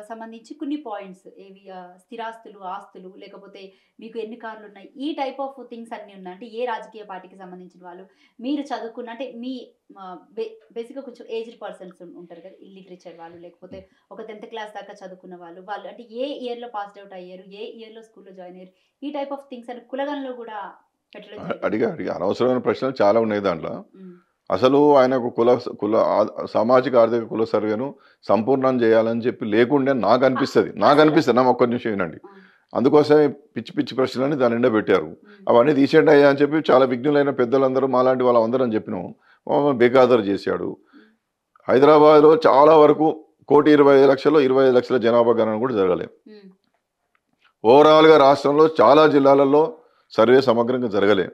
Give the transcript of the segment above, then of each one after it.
సంబంధించి కొన్ని పాయింట్స్ ఏవి స్థిరాస్తులు, ఆస్తులు లేకపోతే మీకు ఎన్ని కార్లున్నాయి? ఈ టైప్ ఆఫ్ థింగ్స్ అన్నీ ఉన్నాయి. అంటే ఏ రాజకీయ పార్టీకి సంబంధించిన వాళ్ళు, మీరు చదువుకున్న అంటే మీ బేసిక్‌గా కొంచెం ఏజ్డ్ పర్సన్స్ ఉంటారు కదా! లిటరేచర్ వాళ్ళు లేకపోతే ఒక 10థ్ క్లాస్ దాకా చదువుకున్న వాళ్ళు, వాళ్ళు అంటే ఏ ఇయర్‌లో పాస్డ్ ఔట్ అయ్యారు? ఏ ఇయర్‌లో స్కూల్‌లో జాయిన్ అయ్యారు? ఈ టైప్ ఆఫ్ థింగ్స్ అని కులగణలో గూడా పెట్టడం జరిగింది. అడిగా. అనవసరమైన ప్రశ్నలు చాలా ఉన్నాయి దాంట్లో. హ్మ్. అసలు ఆయనకు కుల సామాజిక ఆర్థిక కుల సర్వేను సంపూర్ణం చేయాలని చెప్పి లేకుండే నాకనిపిస్తది. అసలు నా ఒక్క నిమిషం వినండి. ఆ! అందుకోసమే పిచ్చి పిచ్చి ప్రశ్నలని దాని నిండా పెట్టారు. హ్మ్. అవన్నీ తీసేయండి అయ్యా అని చెప్పి చాలా విజ్ఞులైన పెద్దలందరూ మాలాంటి వాళ్ళందరం చెప్పినాం. బేఖాతరు చేశాడు. హ్మ్. హైదరాబాద్‌లో చాలా వరకు 1,25,00,000లో 25,00,000 జనాభా గణన కూడా జరగలేదు. హ్మ్. ఓవరాల్‌గా రాష్ట్రంలో చాలా జిల్లాలలో సర్వే సమగ్రంగా జరగలే.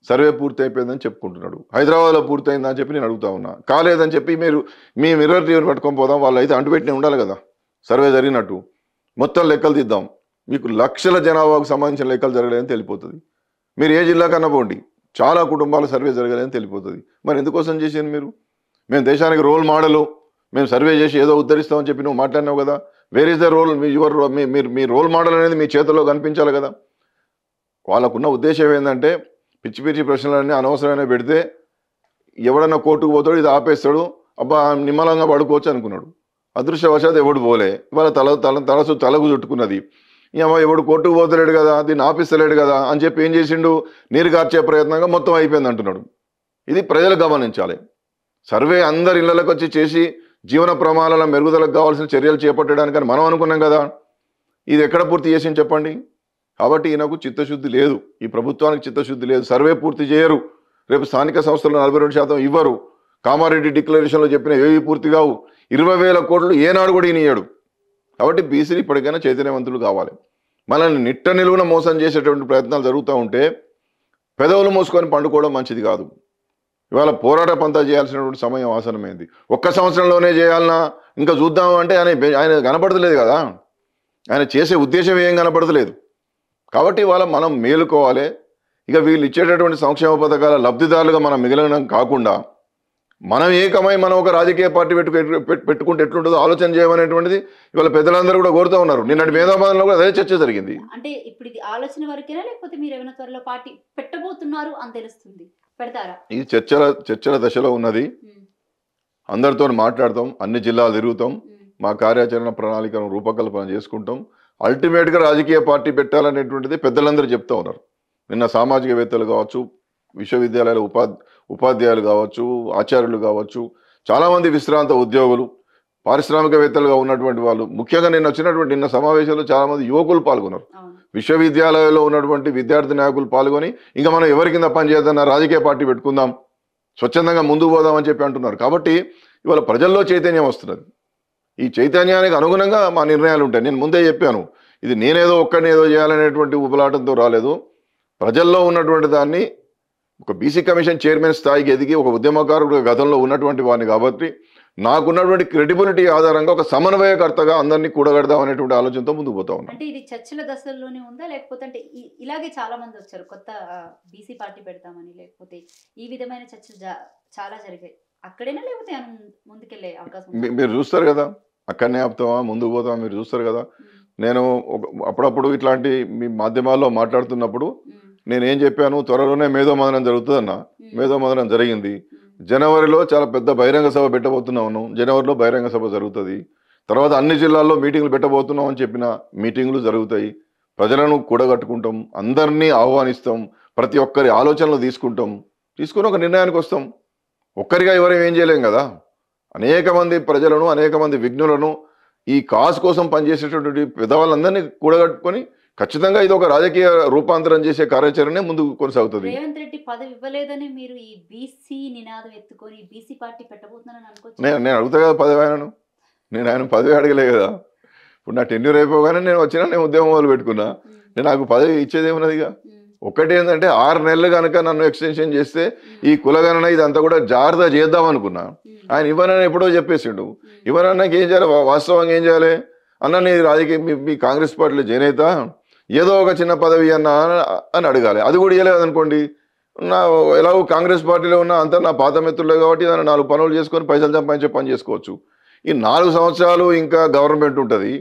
సర్వే పూర్తయిపోయిందని చెప్పుకుంటున్నాడు. హైదరాబాద్‌లో పూర్తయిందా అని చెప్పి నేను అడుగుతా ఉన్నా. కాలేదని చెప్పి మీ మిర్రర్ టీవీని పట్టుకొని పోదాం. వాళ్ళైతే అంటుపెట్టినయి ఉండాలి కదా! సర్వే జరిగినట్టు. మొత్తం లెక్కలు తీద్దాం. మీకు లక్షల జనాభాకు సంబంధించిన లెక్కలు జరగలేదని తెలిపోతది. మీరు ఏ జిల్లాకన్నా పోండి. చాలా కుటుంబాల సర్వే జరగలేదని తెలిపోతది. మరి ఎందుకోసం చేసిండ్రు మీరు? మేము దేశానికి రోల్ మోడలు. మేము సర్వే చేసి ఏదో ఉద్ధరిస్తామని చెప్పి నువ్వు మాట్లాడినావు కదా! Where is the role? Your మీ రోల్ మోడల్ అనేది మీ చేతుల్లో కనిపించాలి కదా! వాళ్ళకున్న ఉద్దేశ్యం ఏందంటే పిచ్చి పిచ్చి ప్రశ్నలన్నీ అనవసరమైనవి పెడితే ఎవడన్నా కోర్టుకు పోతాడు, ఇది ఆపేస్తాడు, అబ్బా నిమ్మలంగా పడుకోవచ్చు అనుకున్నాడు. అదృష్టవశాత్తు ఎవడు పోలే. ఇవాళ తలకు చుట్టుకున్నది. ఏమో ఎవడు కోర్టుకు పోతలేడు కదా, దీన్ని ఆపిస్తలేడు కదా అని చెప్పి ఏం చేసిండు, నీరు కార్చే ప్రయత్నంగా మొత్తం అయిపోయింది అంటున్నాడు. ఇది ప్రజలు గమనించాలి. సర్వే అందరి ఇళ్లలోకి వచ్చి చేసి జీవన ప్రమాణాల మెరుగుదలకు కావాల్సిన చర్యలు చేపట్టడానికని మనం అనుకున్నాం కదా. ఇది ఎక్కడ పూర్తి చేసింది చెప్పండి. కాబట్టి ఈయనకు చిత్తశుద్ధి లేదు. ఈ ప్రభుత్వానికి చిత్తశుద్ధి లేదు. సర్వే పూర్తి చేయరు. రేపు స్థానిక సంస్థలు 42% ఇవ్వరు. కామారెడ్డి డిక్లరేషన్లో చెప్పిన ఏవి పూర్తి కావు. 20,000 కోట్లు ఏనాడు కూడా ఈయనయ్యాడు. కాబట్టి బీసీలు ఇప్పటికైనా చైతన్యవంతులు కావాలి. మనల్ని నిట్ట నిలువున మోసం చేసేటువంటి ప్రయత్నాలు జరుగుతూ ఉంటే పెదవులు మూసుకొని పండుకోవడం మంచిది కాదు. ఇవాళ పోరాట పంతా చేయాల్సినటువంటి సమయం ఆసనమైంది. ఒక్క సంవత్సరంలోనే చేయాలన్నా ఇంకా చూద్దాం అంటే ఆయన కనపడతలేదు కదా. ఆయన చేసే ఉద్దేశం ఏం కనపడతలేదు. కాబట్టి ఇవాళ మనం మేలుకోవాలి. ఇక వీళ్ళు ఇచ్చేటటువంటి సంక్షేమ పథకాల లబ్ధిదారులుగా మనం మిగలడం కాకుండా మనం ఏకమై మనం ఒక రాజకీయ పార్టీ పెట్టుకుంటే ఎట్లుంటుందో ఆలోచన చేయమనేటువంటిది ఇవాళ పెద్దలందరూ కూడా కోరుతూ ఉన్నారు. నిన్నటి మేధావాదంలో కూడా అదే చర్చ జరిగింది. అంటే ఇప్పుడు ఇది ఆలోచన వరకేనా లేకపోతే మీరు ఏమైనా త్వరలో పార్టీ పెట్టబోతున్నారు అని తెలుస్తుంది, పెడతారా? ఇది చర్చల దశలో ఉన్నది. హ్మ్. అందరితో మాట్లాడతాం, అన్ని జిల్లాలు తిరుగుతాం, హ్మ్. మా కార్యాచరణ ప్రణాళికను రూపకల్పన చేసుకుంటాం. అల్టిమేట్గా రాజకీయ పార్టీ పెట్టాలనేటువంటిది పెద్దలందరూ చెప్తా ఉన్నారు. నిన్న సామాజికవేత్తలు కావచ్చు, విశ్వవిద్యాలయాల ఉపాధ్యాయులు కావచ్చు, ఆచార్యులు కావచ్చు, చాలామంది విశ్రాంత ఉద్యోగులు, పారిశ్రామికవేత్తలుగా ఉన్నటువంటి వాళ్ళు, ముఖ్యంగా నిన్న సమావేశంలో చాలామంది యువకులు పాల్గొన్నారు. అవును. విశ్వవిద్యాలయాల్లో ఉన్నటువంటి విద్యార్థి నాయకులు పాల్గొని ఇంకా మనం ఎవరి కింద పనిచేద్దాం, రాజకీయ పార్టీ పెట్టుకుందాం, స్వచ్ఛందంగా ముందుకు పోదామని చెప్పి అంటున్నారు. కాబట్టి ఇవాళ ప్రజల్లో చైతన్యం వస్తున్నది. ఈ చైతన్యానికి అనుగుణంగా మా నిర్ణయాలు ఉంటాయి. నేను ముందే చెప్పాను, ఇది నేనేదో ఒక్కడిని ఏదో చేయాలనేటువంటి ఉపలాటంతో రాలేదు. ప్రజల్లో ఉన్నటువంటి దాన్ని ఒక బీసీ కమిషన్ చైర్మన్ స్థాయికి ఎదిగి ఒక ఉద్యమకారుడు గతంలో ఉన్నటువంటి వాడిని కాబట్టి నాకున్నటువంటి క్రెడిబిలిటీ ఆధారంగా ఒక సమన్వయకర్తగా అందరినీ కూడగడదాం అనేటువంటి ఆలోచనతో ముందుకు పోతా ఉన్నాను. అంటే ఇది చర్చల దశల్లోనే ఉందా? లేకపోతే అంటే ఇలాగే చాలా మంది వచ్చారు కొత్త బీసీ పార్టీ పెడతామని, లేకపోతే ఈ విధమైన చర్చలు చాలా జరిగాయి. అక్కడేనా లేకపోతే ముందుకెళ్ళే అవకాశం ఉందా? మీరు చూస్తారు కదా, అక్కడనే ఆపుతామా ముందుకు పోతామా మీరు చూస్తారు కదా. హ్మ్. నేను అప్పుడప్పుడు ఇట్లాంటి మీ మాధ్యమాల్లో మాట్లాడుతున్నప్పుడు హ్మ్. నేనేం చెప్పాను, త్వరలోనే మేధోమథనం జరుగుతుందన్న. హ్మ్. మేధోమథనం జరిగింది. హ్మ్. జనవరిలో చాలా పెద్ద బహిరంగ సభ పెట్టబోతున్నాను. జనవరిలో బహిరంగ సభ జరుగుతుంది. తర్వాత అన్ని జిల్లాల్లో మీటింగ్లు పెట్టబోతున్నాం అని చెప్పిన మీటింగ్లు జరుగుతాయి. ప్రజలను కూడగట్టుకుంటాం, అందరినీ ఆహ్వానిస్తాం, ప్రతి ఒక్కరి ఆలోచనలు తీసుకుని ఒక నిర్ణయానికి వస్తాం. ఒక్కరిగా ఎవరేం ఏం చేయలేం కదా. అనేక మంది ప్రజలను, అనేక మంది విఘ్నులను, ఈ కాజ్ కోసం పనిచేసేటటువంటి పెద్దవాళ్ళందరినీ కూడగట్టుకొని ఖచ్చితంగా ఇది ఒక రాజకీయ రూపాంతరం చేసే కార్యాచరణే ముందుకు కొనసాగుతుంది. రేవంత్ రెడ్డి పదవి ఇవ్వలేదని మీరు ఈ బీసీ నినాదం ఎత్తుకొని బీసీ పార్టీ పెట్టబోతున్నారని అనుకోవచ్చు. నేను అడుగుతా కదా పదవి ఆయనను. నేను ఆయన పదవి అడగలే కదా. ఇప్పుడు నా టెన్యూర్ అయిపోగానే నేను ఉద్యమం మొదలు పెట్టుకున్నా. నాకు పదవి ఇచ్చేది ఏమున్నదిగా. ఒకటి ఏంటంటే 6 నెలలు కనుక నన్ను ఎక్స్టెన్షన్ చేస్తే ఈ కులగణన ఇదంతా కూడా జాగ్రత్త చేద్దాం అనుకున్నా. ఆయన ఇవ్వనని ఎప్పుడో చెప్పేసిండు. ఇవ్వనన్నాక ఏం చేయాలి, వాస్తవంగా ఏం చేయాలి అన్న, నీ రాజకీయ మీ కాంగ్రెస్ పార్టీలో జాయిన్ అవుతా, ఏదో ఒక చిన్న పదవి అన్నా అని అడగాలి. అది కూడా ఇవ్వలేదు అనుకోండి, ఎలాగో కాంగ్రెస్ పార్టీలో ఉన్న అంతా నా పాత మిత్రులే కాబట్టి ఏదైనా 4 పనులు చేసుకొని పైసలు సంపాదించే పని చేసుకోవచ్చు. ఈ 4 సంవత్సరాలు ఇంకా గవర్నమెంట్ ఉంటుంది,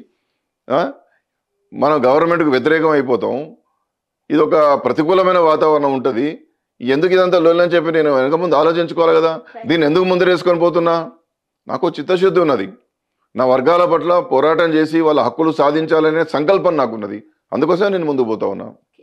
మనం గవర్నమెంట్కు వ్యతిరేకం అయిపోతాం, ఇది ఒక ప్రతికూలమైన వాతావరణం ఉంటుంది. ఎందుకు ఇదంతా లొల్లని చెప్పి నేను వెనక ముందు ఆలోచించుకోవాలి కదా. దీన్ని ఎందుకు ముందరేసుకొని పోతున్నా? నాకు చిత్తశుద్ధి ఉన్నది, నా వర్గాల పట్ల పోరాటం చేసి వాళ్ళ హక్కులు సాధించాలనే సంకల్పం నాకున్నది. అందుకోసమే నేను ముందుకు పోతా ఉన్నా.